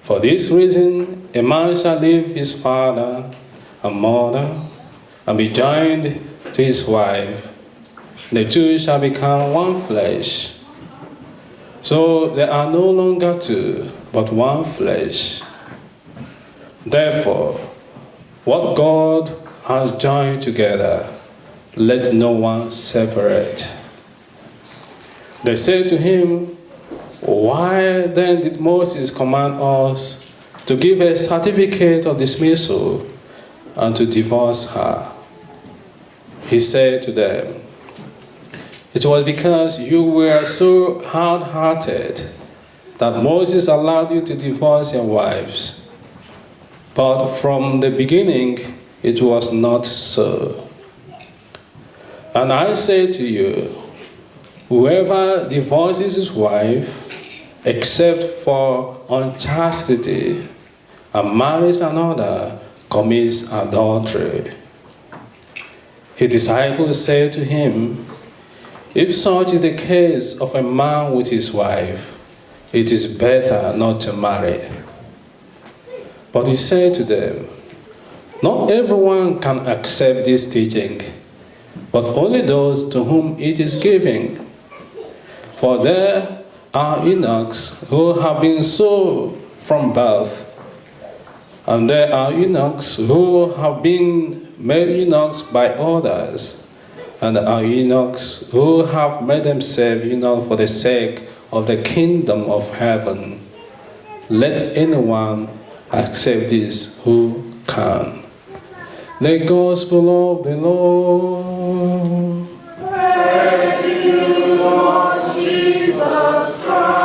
For this reason, a man shall leave his father and mother and be joined to his wife. The two shall become one flesh. So they are no longer two, but one flesh. Therefore, what God has joined together, let no one separate. They said to him, why then did Moses command us to give a certificate of dismissal and to divorce her? He said to them, it was because you were so hard-hearted that Moses allowed you to divorce your wives. But from the beginning, it was not so. And I say to you, whoever divorces his wife, except for unchastity, and marries another, commits adultery. His disciples said to him, if such is the case of a man with his wife, it is better not to marry. But he said to them, not everyone can accept this teaching, but only those to whom it is given. For there are eunuchs who have been so from birth, and there are eunuchs who have been made eunuchs by others, and there are eunuchs who have made themselves eunuchs for the sake of the kingdom of heaven. Let anyone accept this who can. The gospel of the Lord. Praise to you, Lord Jesus Christ.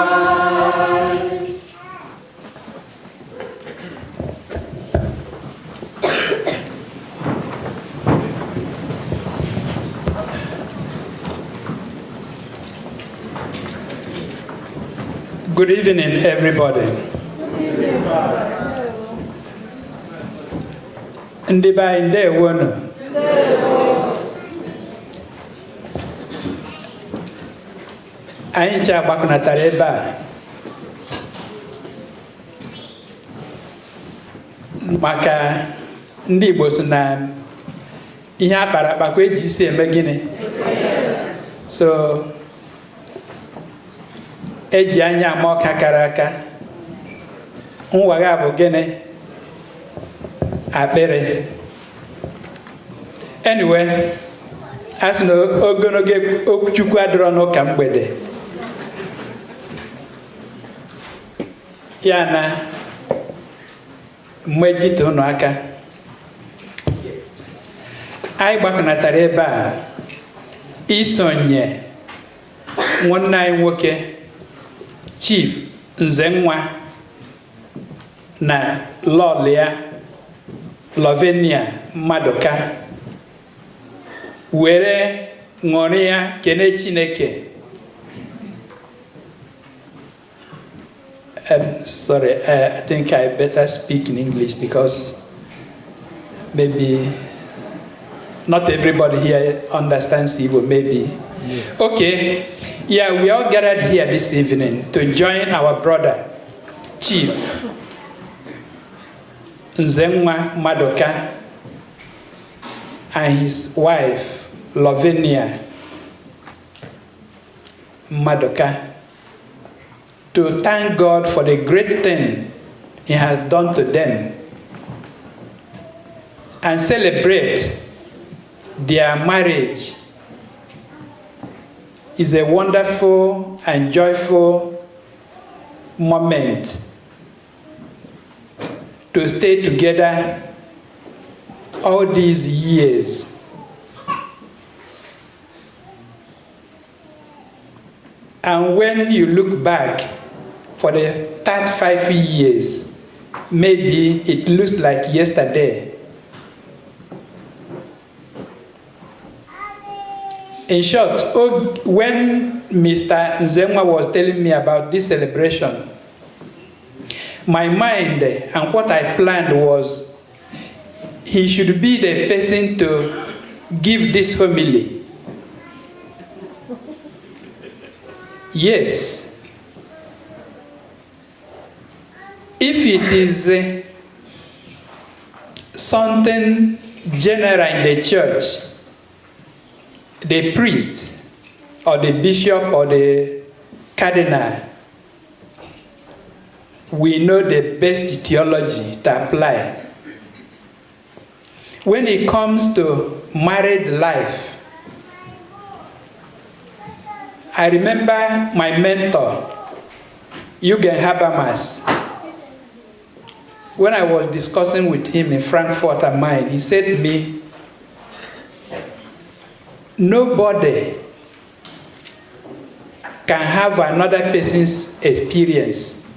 Good evening, everybody. Ndị be anyị ndewonu. Anyị ncha gbakọnatara ebe a maka ndị Igbo so na ihe akpara akpa eji isi eme gịnị. So eji anya ama ọka kara aka. Nwagha bụ gịnị? Akpịrị. Anyway, a sị na ogologo okwuchukwu adịrọ n'ụka mgbede. Ya na mmejite unu aka. Anyị gbakọnatara ebe a isonye nwanne anyị nwoke Chief Nzenwa na lọl ya Lovenia Maduka were ṅụrị ya kene Chineke. Sorry, I think I better speak in English because maybe not everybody here understands Igbo, maybe. Yes. Okay, yeah, we all gathered here this evening to join our brother, Chief Nzenwa Maduka, and his wife, Lovenia Maduka, to thank God for the great thing He has done to them and celebrate their marriage. Is a wonderful and joyful moment to stay together all these years. And when you look back for the 35 years, maybe it looks like yesterday. In short, when Mr. Nzenwa was telling me about this celebration, my mind and what I planned was he should be the person to give this homily. Yes. If it is something general in the church, the priest or the bishop or the cardinal, we know the best theology to apply. When it comes to married life, I remember my mentor, Jürgen Habermas. When I was discussing with him in Frankfurt am Main, he said to me, nobody can have another person's experience.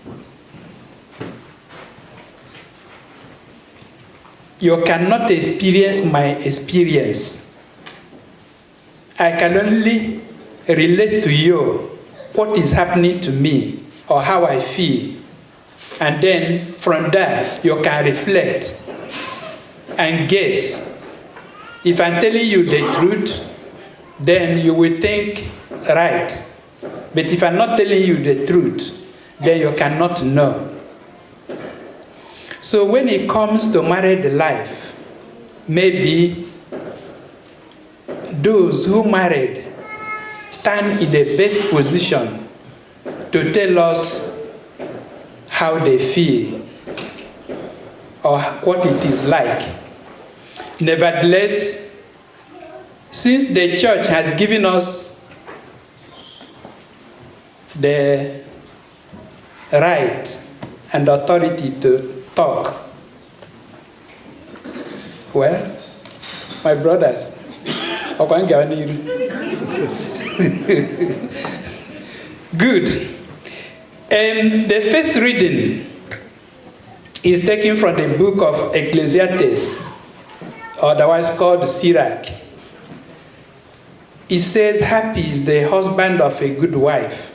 You cannot experience my experience. I can only relate to you what is happening to me or how I feel. And then from there, you can reflect and guess. If I'm telling you the truth, then you will think right. But if I'm not telling you the truth, then you cannot know. So when it comes to married life, maybe those who married stand in the best position to tell us how they feel or what it is like. Nevertheless, since the church has given us the right and authority to talk, well, my brothers, good. And the first reading is taken from the book of Ecclesiastes, otherwise called Sirach. It says, happy is the husband of a good wife.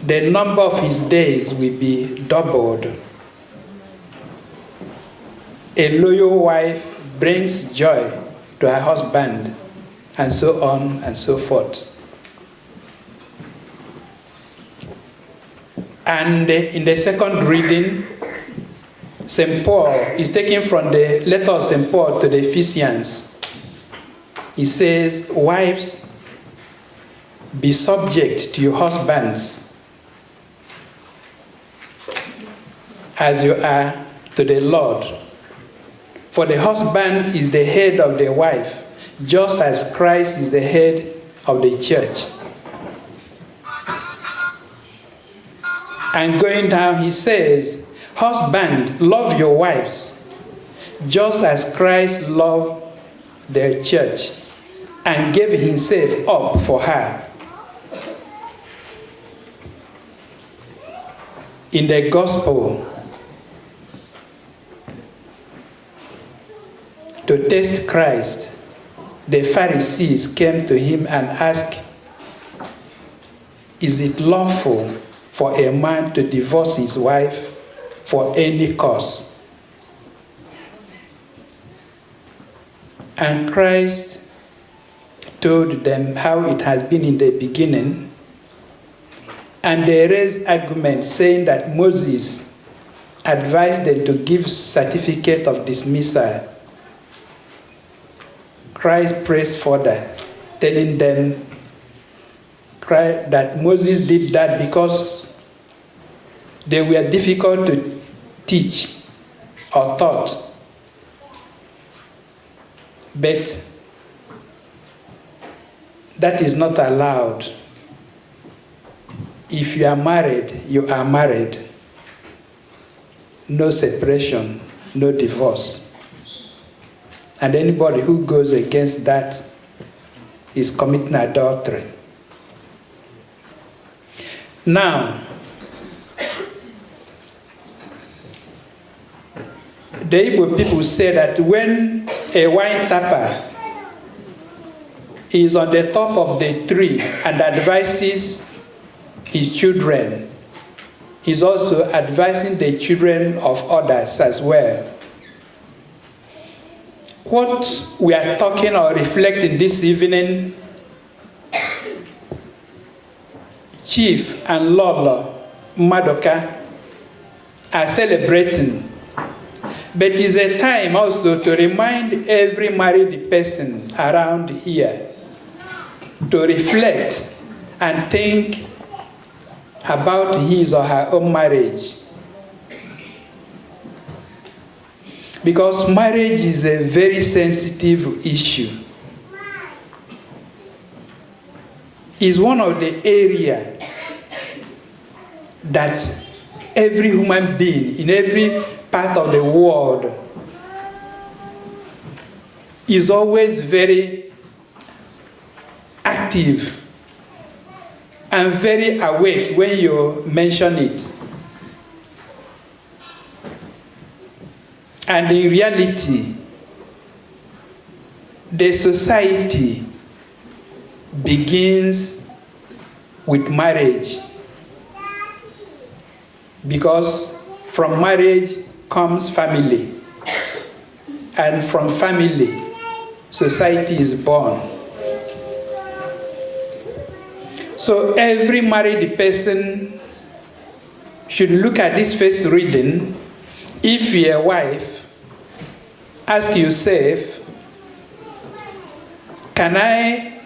The number of his days will be doubled. A loyal wife brings joy to her husband, and so on and so forth. And in the second reading, St. Paul is taken from the letter of St. Paul to the Ephesians. He says, wives, be subject to your husbands as you are to the Lord. For the husband is the head of the wife, just as Christ is the head of the church. And going down, he says, husband, love your wives, just as Christ loved the church and gave himself up for her. In the gospel, to test Christ, the Pharisees came to him and asked, is it lawful for a man to divorce his wife for any cause? And Christ told them how it has been in the beginning, and they raised arguments saying that Moses advised them to give certificate of dismissal. Christ prays further, telling them that Moses did that because they were difficult to teach or taught. But that is not allowed. If you are married, you are married. No separation, no divorce. And anybody who goes against that is committing adultery. Now, the Igbo people say that when a wine tapper is on the top of the tree and advises his children, he's also advising the children of others as well. What we are talking or reflecting this evening, Chief and Lolo Madoka are celebrating. But it's a time also to remind every married person around here to reflect and think about his or her own marriage. Because marriage is a very sensitive issue. It's one of the areas that every human being in every part of the world is always very active and very awake when you mention it. And in reality, the society begins with marriage, because from marriage comes family, and from family, society is born. So every married person should look at this first reading. If you're a wife, ask yourself, can I